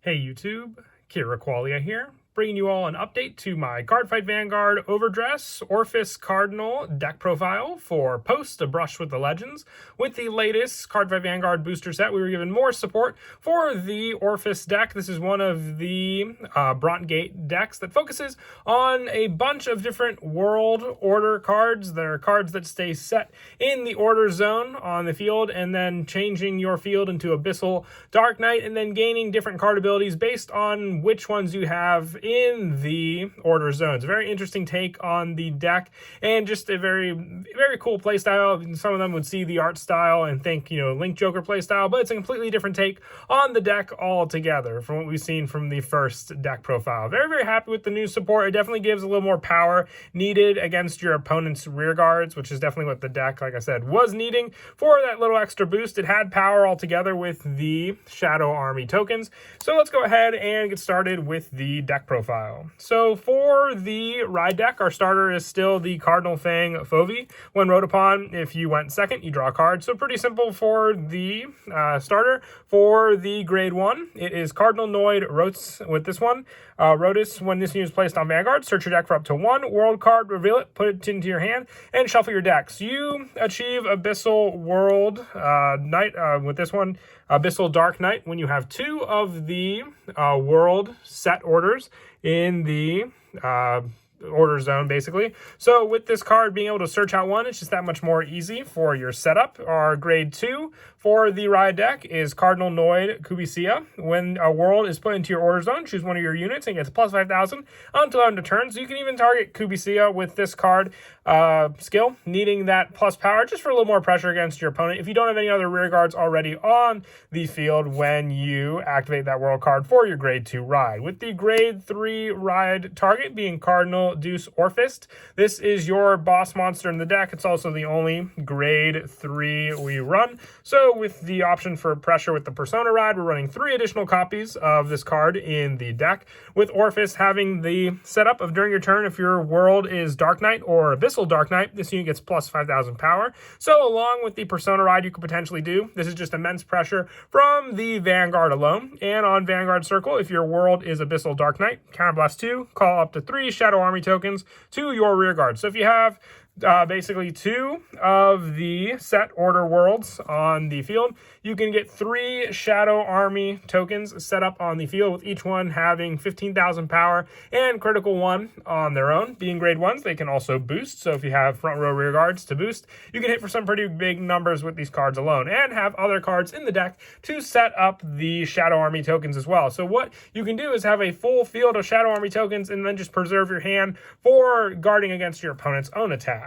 Hey YouTube, Kira Qualia here, bringing you all an update to my Cardfight Vanguard Overdress Orfist Cardinal deck profile for Post, A Brush with the Legends. With the latest Cardfight Vanguard booster set, we were given more support for the Orfist deck. This is one of the Gate decks that focuses on a bunch of different world order cards. They're cards that stay set in the order zone on the field, and then changing your field into Abyssal Dark Knight, and then gaining different card abilities based on which ones you have in the order zones. Very interesting take on the deck, and just a very cool play style. Some of them would see the art style and think, Link Joker play style, but it's a completely different take on the deck altogether from what we've seen from the first deck profile. Very happy with the new support. It definitely gives a little more power needed against your opponent's rear guards, which is definitely what the deck, like I said, was needing for that little extra boost. It had power altogether with the Shadow Army tokens. So let's go ahead and get started with the deck profile. So for the ride deck, our starter is still the Cardinal Fang Fovi. When rode upon, if you went second, you draw a card. So pretty simple for the starter. For the grade 1, it is Cardinal Noid Rotes with this one. Rotus, when this unit is placed on Vanguard, search your deck for up to one world card, reveal it, put it into your hand, and shuffle your deck. So you achieve Abyssal World Knight with this one, Abyssal Dark Knight, when you have two of the world set orders in the order zone, basically. So with this card being able to search out one, it's just that much more easy for your setup. Our grade 2 for the ride deck is Cardinal Noid Kubisia. When a world is put into your order zone, choose one of your units and gets plus 5,000 until end of turn. So you can even target Kubisia with this card skill, needing that plus power just for a little more pressure against your opponent if you don't have any other rear guards already on the field when you activate that world card for your grade 2 ride. With the grade 3 ride target being Cardinal Deuce Orfist. This is your boss monster in the deck. It's also the only grade 3 we run. So with the option for pressure with the Persona ride, we're running 3 additional copies of this card in the deck, with Orfist having the setup of during your turn, if your world is Dark Knight or Abyssal Dark Knight, this unit gets plus 5,000 power. So along with the Persona ride you could potentially do, this is just immense pressure from the Vanguard alone. And on Vanguard Circle, if your world is Abyssal Dark Knight, Counterblast 2, call up to 3 Shadow Army tokens to your rear guard. So if you have basically 2 of the set order worlds on the field, you can get 3 Shadow Army tokens set up on the field, with each one having 15,000 power and critical 1 on their own. Being grade 1s, they can also boost. So if you have front row rear guards to boost, you can hit for some pretty big numbers with these cards alone, and have other cards in the deck to set up the Shadow Army tokens as well. So what you can do is have a full field of Shadow Army tokens and then just preserve your hand for guarding against your opponent's own attack.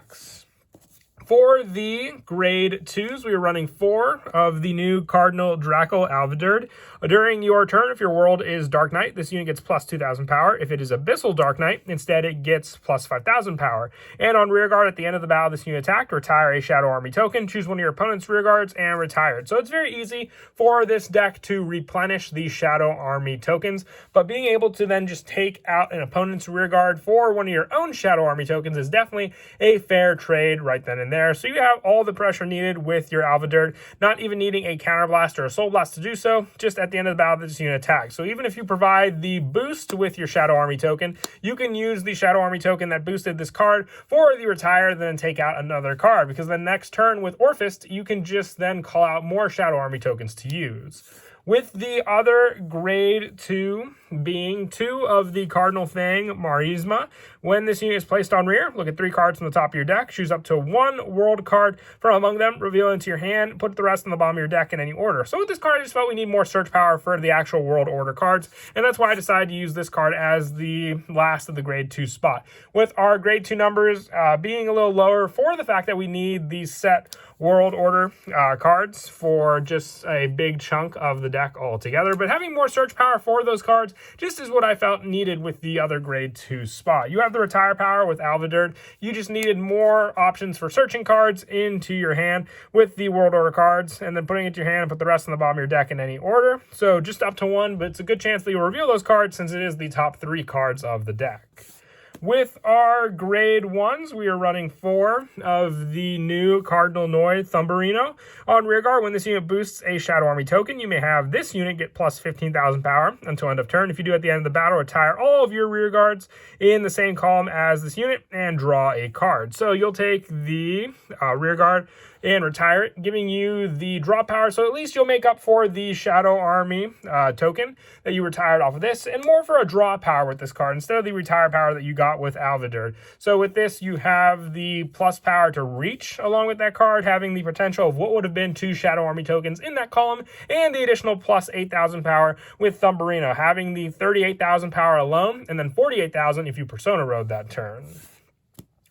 For the grade 2s, we are running 4 of the new Cardinal Draco Alviderd. During your turn, if your world is Dark Knight, this unit gets plus 2,000 power. If it is Abyssal Dark Knight, instead it gets plus 5,000 power. And on rear guard, at the end of the battle, this unit attacked, retire a Shadow Army token, choose one of your opponent's rear guards, and retire it. So it's very easy for this deck to replenish the Shadow Army tokens, but being able to then just take out an opponent's rear guard for one of your own Shadow Army tokens is definitely a fair trade right then and there. So you have all the pressure needed with your Alviderd, not even needing a Counterblast or a Soul Blast to do so, just at the end of the battle, this unit attacks. So even if you provide the boost with your Shadow Army token, you can use the Shadow Army token that boosted this card for the retire, then take out another card, because the next turn with Orfist, you can just then call out more Shadow Army tokens to use. With the other grade 2 being 2 of the Cardinal Fang Marissa. When this unit is placed on rear, look at 3 cards from the top of your deck, choose up to 1 world card from among them, reveal it into your hand, put the rest on the bottom of your deck in any order. So with this card, I just felt we need more search power for the actual world order cards, and that's why I decided to use this card as the last of the grade 2 spot. With our grade 2 numbers being a little lower for the fact that we need these set world order cards for just a big chunk of the deck altogether, but having more search power for those cards just is what I felt needed with the other grade 2 spot. You have the retire power with Alviderd. You just needed more options for searching cards into your hand with the world order cards, and then putting it to your hand and put the rest on the bottom of your deck in any order. So just up to 1, but it's a good chance that you'll reveal those cards since it is the top 3 cards of the deck. With our grade 1s, we are running 4 of the new Cardinal Thumberino. On rearguard, when this unit boosts a Shadow Army token, you may have this unit get plus 15,000 power until end of turn. If you do at the end of the battle, retire all of your rearguards in the same column as this unit and draw a card. So you'll take the rearguard and retire it, giving you the draw power, so at least you'll make up for the Shadow Army token that you retired off of this, and more for a draw power with this card, instead of the retire power that you got with Alviderd. So with this, you have the plus power to reach, along with that card, having the potential of what would have been 2 Shadow Army tokens in that column, and the additional plus 8,000 power with Thumberino, having the 38,000 power alone, and then 48,000 if you Persona Road that turn.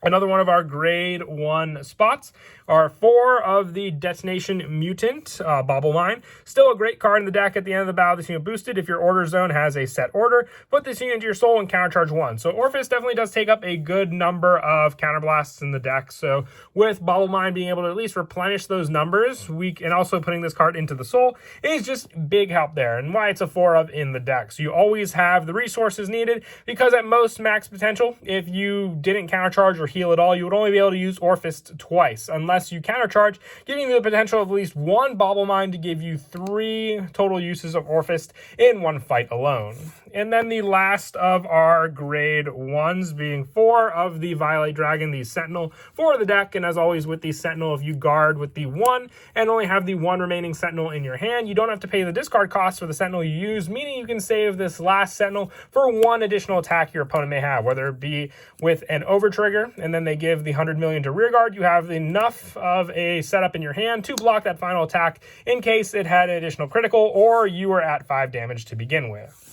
Another one of our grade 1 spots are 4 of the Detonation Mutant Bauble Mine. Still a great card in the deck. At the end of the battle, this unit boosted. If your order zone has a set order, put this unit into your soul and countercharge 1. So Orfist definitely does take up a good number of counterblasts in the deck. So with Bauble Mine being able to at least replenish those numbers, and also putting this card into the soul is just big help there, and why it's a 4 of in the deck. So you always have the resources needed, because at most max potential, if you didn't countercharge or heal at all, you would only be able to use Orfist twice, unless you countercharge, giving you the potential of at least 1 Bauble Mine to give you 3 total uses of Orfist in one fight alone. And then the last of our grade 1s being 4 of the Violet Dragon, the Sentinel, for the deck. And as always with the Sentinel, if you guard with the 1 and only have the 1 remaining Sentinel in your hand, you don't have to pay the discard cost for the Sentinel you use, meaning you can save this last Sentinel for 1 additional attack your opponent may have, whether it be with an over trigger, and then they give the 100 million to rearguard. You have enough of a setup in your hand to block that final attack in case it had an additional critical or you were at 5 damage to begin with.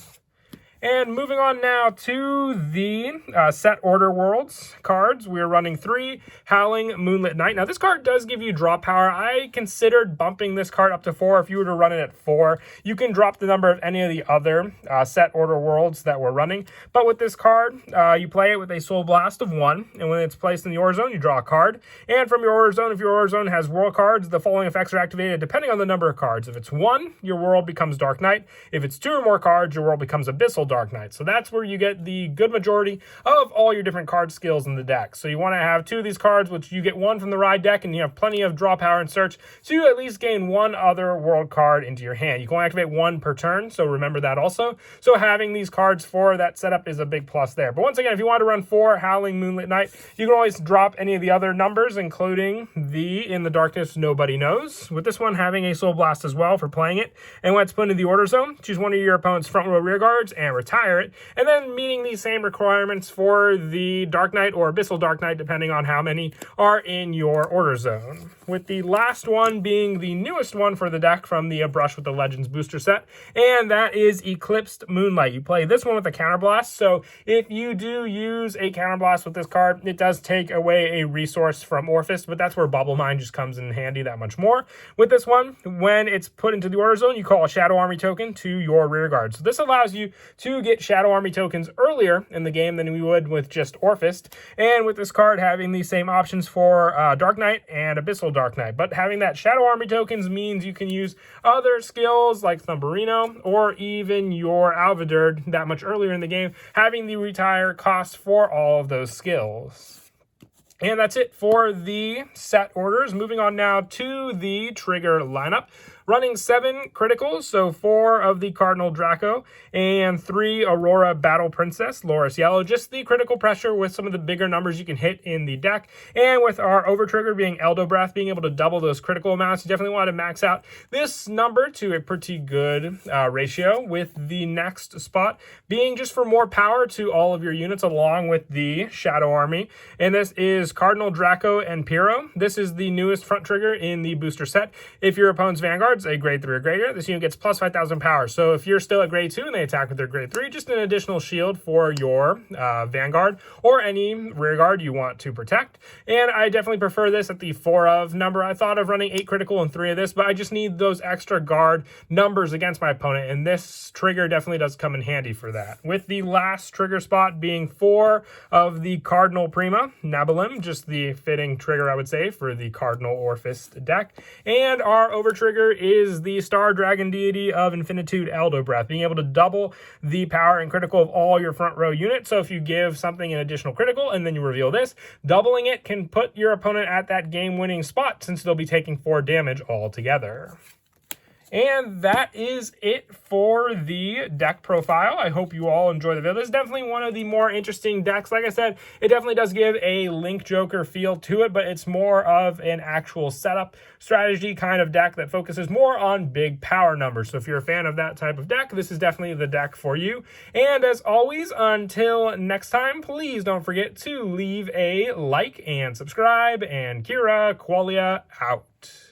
And moving on now to the Set Order Worlds cards, we're running 3 Howling Moonlit Night. Now this card does give you draw power. I considered bumping this card up to 4. If you were to run it at 4, you can drop the number of any of the other Set Order Worlds that we're running. But with this card, you play it with a Soul Blast of 1, and when it's placed in the Order Zone, you draw a card. And from your Order Zone, if your Order Zone has world cards, the following effects are activated depending on the number of cards. If it's 1, your world becomes Dark Knight. If it's 2 or more cards, your world becomes Abyssal Dark Knight. So that's where you get the good majority of all your different card skills in the deck. So you want to have 2 of these cards, which you get 1 from the Ride deck, and you have plenty of draw power and search, so you at least gain 1 other world card into your hand. You can only activate 1 per turn, so remember that also. So having these cards for that setup is a big plus there. But once again, if you want to run 4 Howling Moonlit Night, you can always drop any of the other numbers, including the In the Darkness Nobody Knows. With this one having a Soul Blast as well for playing it. And when it's put into the Order Zone, choose one of your opponent's front row rear guards and retire it, and then meeting these same requirements for the Dark Knight or Abyssal Dark Knight, depending on how many are in your Order Zone. With the last one being the newest one for the deck from the Brush with the Legends booster set, and that is Eclipsed Moonlight. You play this one with a Counterblast, so if you do use a Counterblast with this card, it does take away a resource from Orfist, but that's where Bauble Mine just comes in handy that much more. With this one, when it's put into the Order Zone, you call a Shadow Army token to your rear guard. So this allows you to get Shadow Army tokens earlier in the game than we would with just Orfist, and with this card having the same options for Dark Knight and Abyssal Dark Knight, but having that Shadow Army tokens means you can use other skills like Thumberino or even your Alviderd that much earlier in the game, having the retire cost for all of those skills. And that's it for the set orders. Moving on now to the trigger lineup. Running 7 criticals, so 4 of the Cardinal Draco and 3 Aurora Battle Princess, Loris Yellow. Just the critical pressure with some of the bigger numbers you can hit in the deck. And with our over trigger being Eldo Breath, being able to double those critical amounts, you definitely want to max out this number to a pretty good ratio, with the next spot being just for more power to all of your units along with the Shadow Army. And this is Cardinal Draco and Pyro. This is the newest front trigger in the booster set. If your opponent's Vanguard a grade 3 or greater, this unit gets plus 5,000 power. So if you're still at grade 2 and they attack with their grade 3, just an additional shield for your Vanguard or any rear guard you want to protect. And I definitely prefer this at the 4 of number. I thought of running 8 critical and 3 of this, but I just need those extra guard numbers against my opponent, and this trigger definitely does come in handy for that. With the last trigger spot being 4 of the Cardinal Prima, Nabalim, just the fitting trigger I would say for the Cardinal Orfist deck. And our over trigger is the Star Dragon Deity of Infinitude Eldo Breath, being able to double the power and critical of all your front row units. So if you give something an additional critical and then you reveal this, doubling it can put your opponent at that game-winning spot since they'll be taking 4 damage altogether. And that is it for the deck profile. I hope you all enjoy the video. This is definitely one of the more interesting decks. Like I said, it definitely does give a Link Joker feel to it, but it's more of an actual setup strategy kind of deck that focuses more on big power numbers. So if you're a fan of that type of deck, this is definitely the deck for you. And as always, until next time, please don't forget to leave a like and subscribe. And Kira Qualia out.